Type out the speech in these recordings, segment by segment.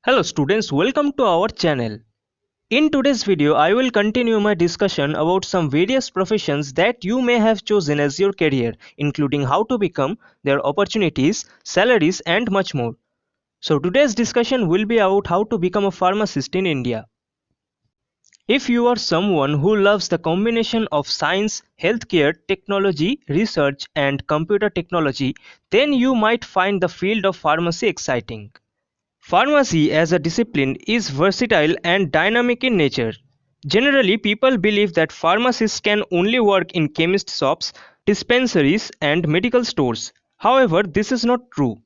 Hello students, welcome to our channel. In today's video, I will continue my discussion about some various professions that you may have chosen as your career, including how to become, their opportunities, salaries and much more. So today's discussion will be about how to become a pharmacist in India. If you are someone who loves the combination of science, healthcare, technology, research and computer technology, then you might find the field of pharmacy exciting. Pharmacy as a discipline is versatile and dynamic in nature. Generally, people believe that pharmacists can only work in chemist shops, dispensaries, and medical stores. However, this is not true.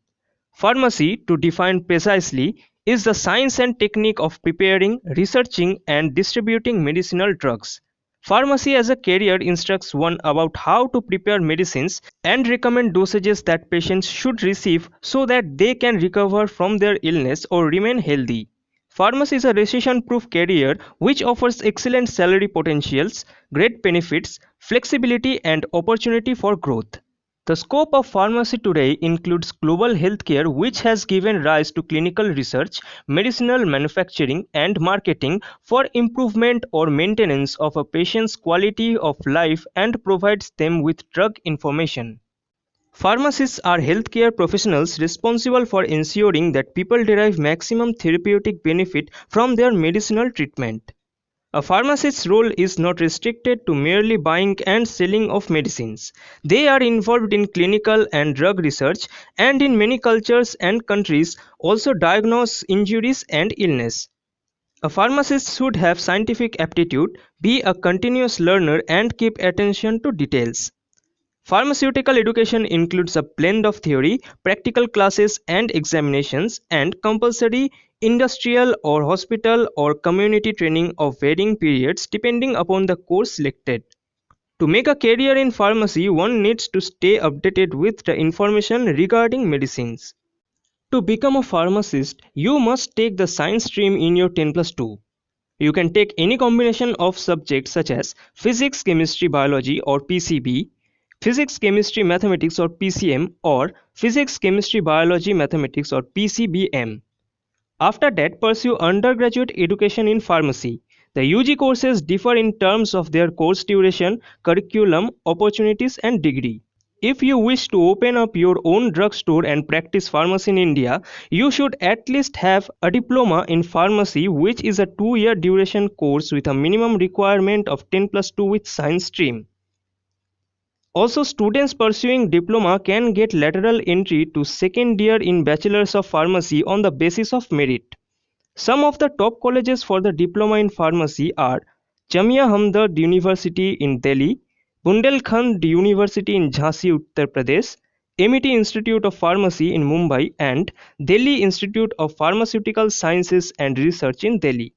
Pharmacy, to define precisely, is the science and technique of preparing, researching, and distributing medicinal drugs. Pharmacy as a career instructs one about how to prepare medicines and recommend dosages that patients should receive so that they can recover from their illness or remain healthy. Pharmacy is a recession-proof career which offers excellent salary potentials, great benefits, flexibility, and opportunity for growth. The scope of pharmacy today includes global healthcare, which has given rise to clinical research, medicinal manufacturing, and marketing for improvement or maintenance of a patient's quality of life and provides them with drug information. Pharmacists are healthcare professionals responsible for ensuring that people derive maximum therapeutic benefit from their medicinal treatment. A pharmacist's role is not restricted to merely buying and selling of medicines. They are involved in clinical and drug research and in many cultures and countries also diagnose injuries and illness. A pharmacist should have scientific aptitude, be a continuous learner and keep attention to details. Pharmaceutical education includes a blend of theory, practical classes and examinations, and compulsory industrial or hospital or community training of varying periods depending upon the course selected. To make a career in pharmacy, one needs to stay updated with the information regarding medicines. To become a pharmacist, you must take the science stream in your 10+2. You can take any combination of subjects such as physics, chemistry, biology or PCB, physics, chemistry, mathematics or PCM, or physics, chemistry, biology, mathematics or PCBM. After that, pursue undergraduate education in pharmacy. The UG courses differ in terms of their course duration, curriculum, opportunities and degree. If you wish to open up your own drugstore and practice pharmacy in India, you should at least have a diploma in pharmacy, which is a 2-year duration course with a minimum requirement of 10+2 with science stream. Also, students pursuing diploma can get lateral entry to second year in Bachelors of Pharmacy on the basis of merit. Some of the top colleges for the diploma in pharmacy are Jamia Hamdard University in Delhi, Bundelkhand University in Jhansi, Uttar Pradesh, MET Institute of Pharmacy in Mumbai, and Delhi Institute of Pharmaceutical Sciences and Research in Delhi.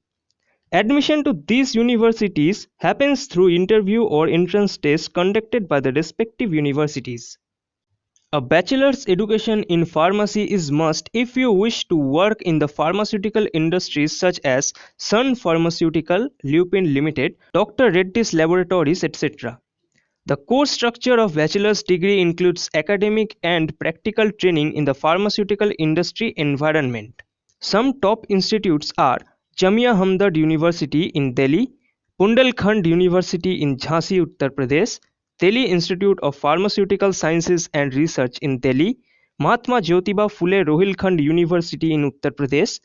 Admission to these universities happens through interview or entrance tests conducted by the respective universities. A bachelor's education in pharmacy is must if you wish to work in the pharmaceutical industries such as Sun Pharmaceutical, Lupin Limited, Dr. Reddy's Laboratories, etc. The course structure of bachelor's degree includes academic and practical training in the pharmaceutical industry environment. Some top institutes are Jamia Hamdard University in Delhi, Bundelkhand University in Jhansi, Uttar Pradesh, Delhi Institute of Pharmaceutical Sciences and Research in Delhi, Mahatma Jyotiba Phule Rohilkhand University in Uttar Pradesh,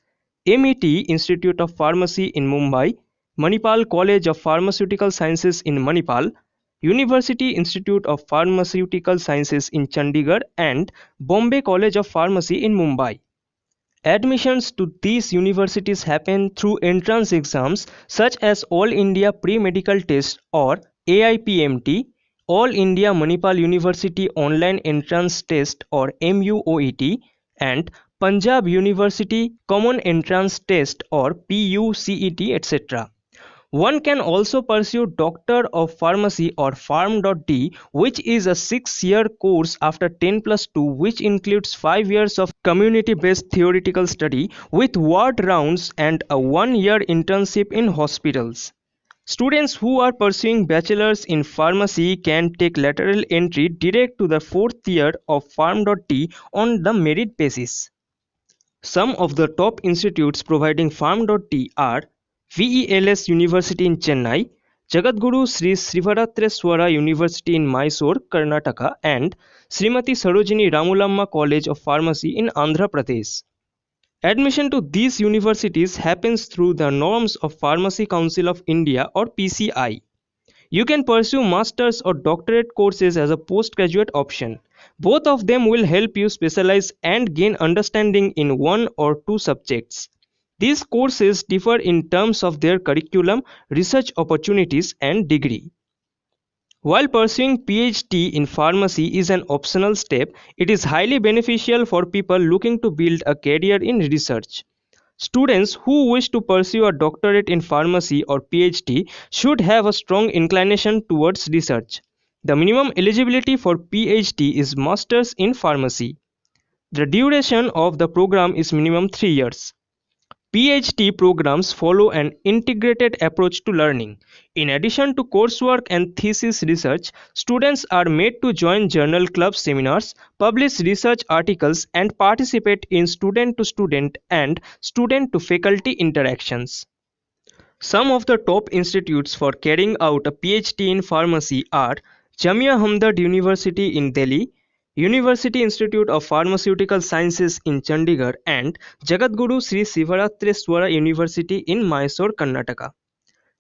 MET Institute of Pharmacy in Mumbai, Manipal College of Pharmaceutical Sciences in Manipal, University Institute of Pharmaceutical Sciences in Chandigarh, and Bombay College of Pharmacy in Mumbai. Admissions to these universities happen through entrance exams such as All India Pre-Medical Test or AIPMT, All India Manipal University Online Entrance Test or MUOET, and Punjab University Common Entrance Test or PUCET, etc. One can also pursue Doctor of Pharmacy or Pharm.D, which is a 6-year course after 10+2, which includes 5 years of community-based theoretical study with ward rounds and a 1-year internship in hospitals. Students who are pursuing bachelors in pharmacy can take lateral entry direct to the 4th year of Pharm.D on the merit basis. Some of the top institutes providing Pharm.D are VELS University in Chennai, Jagadguru Sri Srivaratreswara University in Mysore, Karnataka, and Srimati Sarojini Ramulamma College of Pharmacy in Andhra Pradesh. Admission to these universities happens through the norms of Pharmacy Council of India or PCI. You can pursue master's or doctorate courses as a postgraduate option. Both of them will help you specialize and gain understanding in one or two subjects. These courses differ in terms of their curriculum, research opportunities, and degree. While pursuing PhD in pharmacy is an optional step, it is highly beneficial for people looking to build a career in research. Students who wish to pursue a doctorate in pharmacy or PhD should have a strong inclination towards research. The minimum eligibility for PhD is Masters in Pharmacy. The duration of the program is minimum 3 years. PhD programs follow an integrated approach to learning. In addition to coursework and thesis research, students are made to join journal club seminars, publish research articles, and participate in student to student and student to faculty interactions. Some of the top institutes for carrying out a PhD in pharmacy are Jamia Hamdard University in Delhi, University Institute of Pharmaceutical Sciences in Chandigarh, and Jagadguru Sri Sivaratreswara University in Mysore, Karnataka.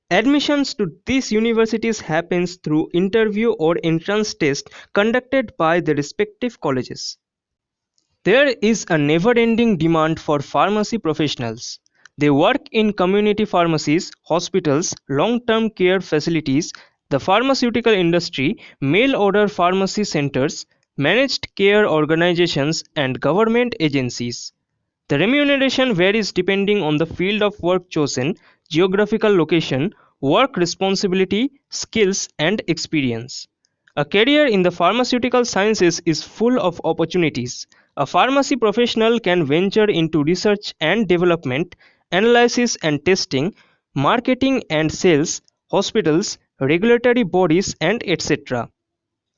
Admissions to these universities happens through interview or entrance test conducted by the respective colleges. There is a never-ending demand for pharmacy professionals. They work in community pharmacies, hospitals, long-term care facilities, the pharmaceutical industry, mail-order pharmacy centers, managed care organizations, and government agencies. The remuneration varies depending on the field of work chosen, geographical location, work responsibility, skills, and experience. A career in the pharmaceutical sciences is full of opportunities. A pharmacy professional can venture into research and development, analysis and testing, marketing and sales, hospitals, regulatory bodies, and etc.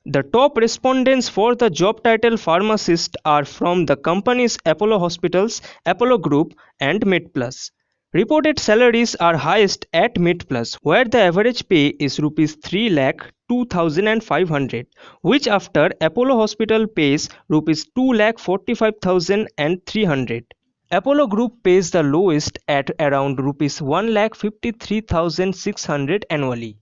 The top respondents for the job title pharmacist are from the companies Apollo Hospitals, Apollo Group, and MedPlus. Reported salaries are highest at MedPlus, where the average pay is Rs 3,02,500, which after Apollo Hospital pays Rs 2,45,300. Apollo Group pays the lowest at around Rs 1,53,600 annually.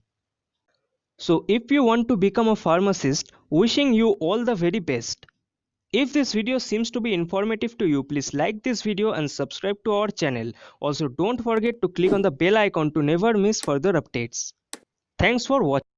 So if you want to become a pharmacist, wishing you all the very best. If this video seems to be informative to you, please like this video and subscribe to our channel. Also don't forget to click on the bell icon to never miss further updates. Thanks for watching.